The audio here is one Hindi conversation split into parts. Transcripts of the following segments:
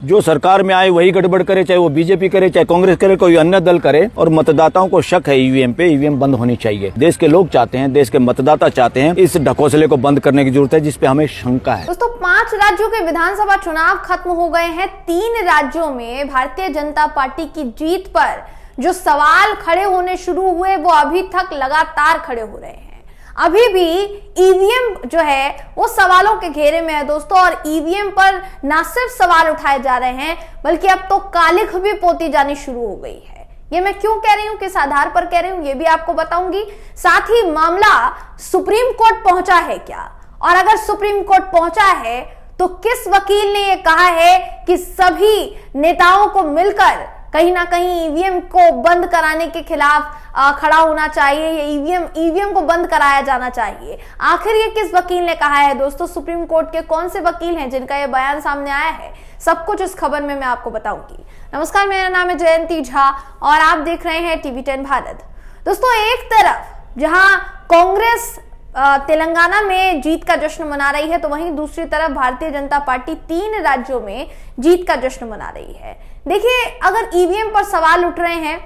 जो सरकार में आए वही गड़बड़ करे, चाहे वो बीजेपी करे, चाहे कांग्रेस करे, कोई अन्य दल करे, और मतदाताओं को शक है ईवीएम पे, ईवीएम बंद होनी चाहिए। देश के लोग चाहते हैं, देश के मतदाता चाहते हैं, इस ढकोसले को बंद करने की जरूरत है, जिसपे हमें शंका है। दोस्तों, 5 राज्यों के विधानसभा चुनाव खत्म हो गए हैं। 3 राज्यों में भारतीय जनता पार्टी की जीत पर जो सवाल खड़े होने शुरू हुए वो अभी तक लगातार खड़े हो रहे हैं। अभी भी ईवीएम जो है वो सवालों के घेरे में है दोस्तों, और ईवीएम पर ना सिर्फ सवाल उठाए जा रहे हैं बल्कि अब तो कालिख भी पोती जानी शुरू हो गई है। ये मैं क्यों कह रही हूं, किस आधार पर कह रही हूं, ये भी आपको बताऊंगी। साथ ही मामला सुप्रीम कोर्ट पहुंचा है क्या, और अगर सुप्रीम कोर्ट पहुंचा है तो किस वकील ने ये कहा है कि सभी नेताओं को मिलकर कहीं ना कहीं ईवीएम को बंद कराने के खिलाफ खड़ा होना चाहिए, या ईवीएम को बंद कराया जाना चाहिए। आखिर ये किस वकील ने कहा है दोस्तों, सुप्रीम कोर्ट के कौन से वकील हैं जिनका ये बयान सामने आया है, सब कुछ इस खबर में मैं आपको बताऊंगी। नमस्कार, मेरा नाम है जयंती झा और आप देख रहे हैं टीवी 10 भारत। दोस्तों, एक तरफ जहां कांग्रेस तेलंगाना में जीत का जश्न मना रही है, तो वहीं दूसरी तरफ भारतीय जनता पार्टी 3 राज्यों में जीत का जश्न मना रही है। देखिए, अगर ईवीएम पर सवाल उठ रहे हैं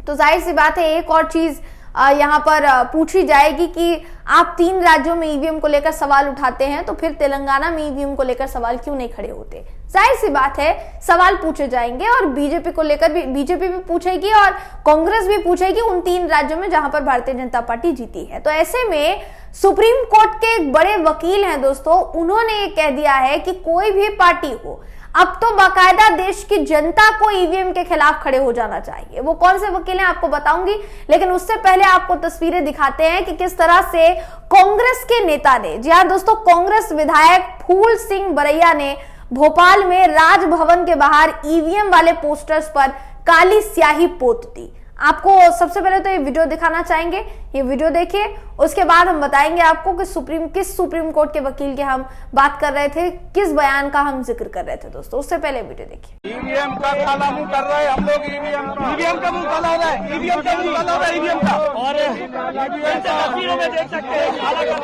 तो जाहिर सी बात है एक और चीज यहाँ पर पूछी जाएगी कि आप 3 राज्यों में ईवीएम को लेकर सवाल उठाते हैं तो फिर तेलंगाना में ईवीएम को लेकर सवाल क्यों नहीं खड़े होते। जाहिर सी बात है सवाल पूछे जाएंगे, और बीजेपी को लेकर भी बीजेपी भी पूछेगी और कांग्रेस भी पूछेगी उन 3 राज्यों में जहां पर भारतीय जनता पार्टी जीती है। तो ऐसे में सुप्रीम कोर्ट के एक बड़े वकील हैं दोस्तों, उन्होंने ये कह दिया है कि कोई भी पार्टी हो, अब तो बाकायदा देश की जनता को ईवीएम के खिलाफ खड़े हो जाना चाहिए। वो कौन से वकील हैं आपको बताऊंगी, लेकिन उससे पहले आपको तस्वीरें दिखाते हैं कि किस तरह से कांग्रेस के नेता ने, जी हाँ दोस्तों, कांग्रेस विधायक फूल सिंह बरैया ने भोपाल में राजभवन के बाहर ईवीएम वाले पोस्टर्स पर काली स्याही पोत दी। आपको सबसे पहले तो ये वीडियो दिखाना चाहेंगे, ये वीडियो देखिए, उसके बाद हम बताएंगे आपको कि किस सुप्रीम कोर्ट के वकील की हम बात कर रहे थे, किस बयान का हम जिक्र कर रहे थे दोस्तों। उससे पहले वीडियो देखिए। ईवीएम का काला मुंह कर रहे हैं हम लोग, ईवीएम का मुंह काला हो रहा है, ईवीएम का मुंह काला हो रहा है, ईवीएम का, और तस्वीरों में देख सकते हैं काला कर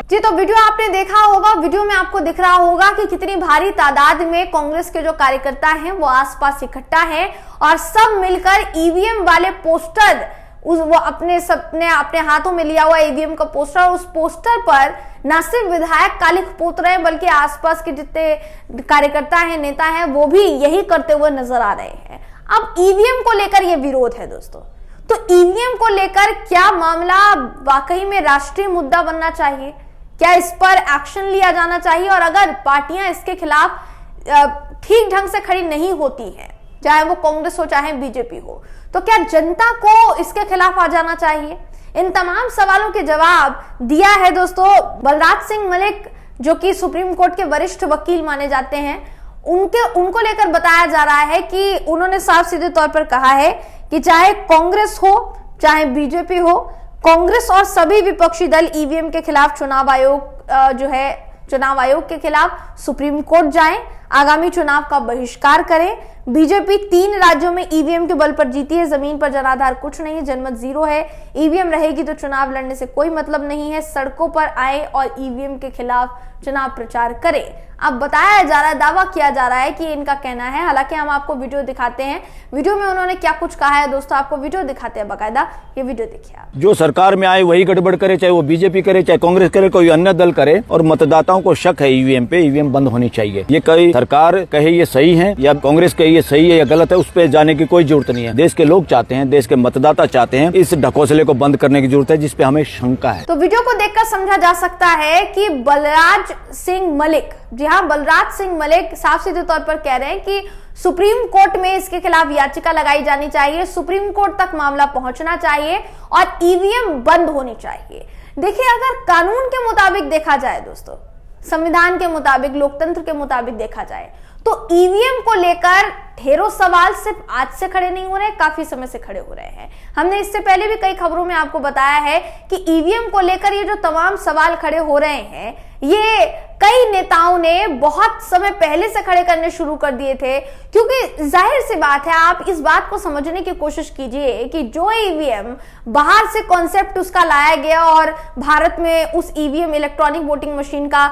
जी। तो वीडियो आपने देखा होगा, वीडियो में आपको दिख रहा होगा कि कितनी भारी तादाद में कांग्रेस के जो कार्यकर्ता हैं वो आसपास इकट्ठा हैं और सब मिलकर ईवीएम वाले पोस्टर, वो अपने हाथों में लिया हुआ ईवीएम का पोस्टर, उस पोस्टर पर न सिर्फ विधायक कालिख पोत रहे हैं बल्कि आसपास के जितने कार्यकर्ता हैं, नेता हैं, वो भी यही करते हुए नजर आ रहे हैं। अब ईवीएम को लेकर यह विरोध है दोस्तों, तो ईवीएम को लेकर क्या मामला वाकई में राष्ट्रीय मुद्दा बनना चाहिए, क्या इस पर एक्शन लिया जाना चाहिए, और अगर पार्टियां इसके खिलाफ ठीक ढंग से खड़ी नहीं होती हैं, चाहे वो कांग्रेस हो चाहे बीजेपी हो, तो क्या जनता को इसके खिलाफ आ जाना चाहिए। इन तमाम सवालों के जवाब दिया है दोस्तों बलराज सिंह मलिक, जो कि सुप्रीम कोर्ट के वरिष्ठ वकील माने जाते हैं। उनको लेकर बताया जा रहा है कि उन्होंने साफ सीधे तौर पर कहा है कि चाहे कांग्रेस हो चाहे बीजेपी हो, कांग्रेस और सभी विपक्षी दल ईवीएम के खिलाफ चुनाव आयोग के खिलाफ सुप्रीम कोर्ट जाएं, आगामी चुनाव का बहिष्कार करें। बीजेपी 3 राज्यों में ईवीएम के बल पर जीती है, जमीन पर जनाधार कुछ नहीं है, जनमत 0 है। ईवीएम रहेगी तो चुनाव लड़ने से कोई मतलब नहीं है, सड़कों पर आए और ईवीएम के खिलाफ चुनाव प्रचार करें। अब बताया जा रहा है, दावा किया जा रहा है कि इनका कहना है, हालांकि हम आपको वीडियो दिखाते हैं, वीडियो में उन्होंने क्या कुछ कहा है दोस्तों, आपको वीडियो दिखाते हैं बाकायदा, ये वीडियो देखिए आप। जो सरकार में आए वही गड़बड़ करे, चाहे वो बीजेपी करे, चाहे कांग्रेस करे, कोई अन्य दल करे, और मतदाताओं को शक है ईवीएम पे, ईवीएम बंद होनी चाहिए। ये कई सरकार कहे ये सही है या कांग्रेस कहे ये सही है या गलत है, उस पर जाने की कोई जरूरत नहीं है। देश के लोग चाहते हैं, देश के मतदाता चाहते हैं, इस ढकोसले को बंद करने की जरूरत है, जिसपे हमें शंका है। तो वीडियो को देखकर समझा जा सकता है कि बलराज सिंह मलिक, जी हाँ, बलराज सिंह मलिक साफ सीधे तौर पर कह रहे हैं कि सुप्रीम कोर्ट में इसके खिलाफ याचिका लगाई जानी चाहिए, सुप्रीम कोर्ट तक मामला पहुंचना चाहिए और ईवीएम बंद होनी चाहिए। देखिए, अगर कानून के मुताबिक देखा जाए दोस्तों, संविधान के मुताबिक, लोकतंत्र के मुताबिक देखा जाए, तो ईवीएम को लेकर ढेरों सवाल सिर्फ आज से खड़े नहीं हो रहे, काफी समय से खड़े हो रहे हैं। हमने इससे पहले भी कई खबरों में आपको बताया है कि ईवीएम को लेकर ये जो तमाम सवाल खड़े हो रहे हैं, ये कई नेताओं ने बहुत समय पहले से खड़े करने शुरू कर दिए थे, क्योंकि जाहिर सी बात है, आप इस बात को समझने की कोशिश कीजिए कि जो ईवीएम बाहर से कॉन्सेप्ट उसका लाया गया और भारत में उस ईवीएम इलेक्ट्रॉनिक वोटिंग मशीन का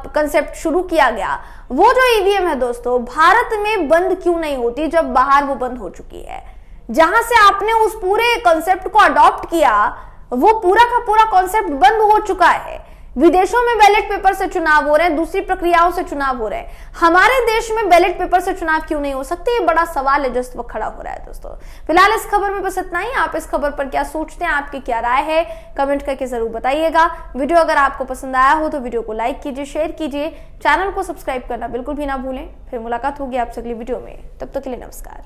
कॉन्सेप्ट शुरू किया गया, वो जो ईवीएम है दोस्तों, भारत में बंद क्यों नहीं होती जब बाहर वो बंद हो चुकी है। जहां से आपने उस पूरे कॉन्सेप्ट को अडॉप्ट किया, वो पूरा का पूरा कॉन्सेप्ट बंद हो चुका है। विदेशों में बैलेट पेपर से चुनाव हो रहे हैं, दूसरी प्रक्रियाओं से चुनाव हो रहे हैं, हमारे देश में बैलेट पेपर से चुनाव क्यों नहीं हो सकते? ये बड़ा सवाल है जो इस वक्त खड़ा हो रहा है दोस्तों। फिलहाल इस खबर में बस इतना ही। आप इस खबर पर क्या सोचते हैं, आपकी क्या राय है, कमेंट करके जरूर बताइएगा। वीडियो अगर आपको पसंद आया हो तो वीडियो को लाइक कीजिए, शेयर कीजिए, चैनल को सब्सक्राइब करना बिल्कुल भी ना भूलें। फिर मुलाकात होगी आपसे अगली वीडियो में, तब तक के लिए नमस्कार।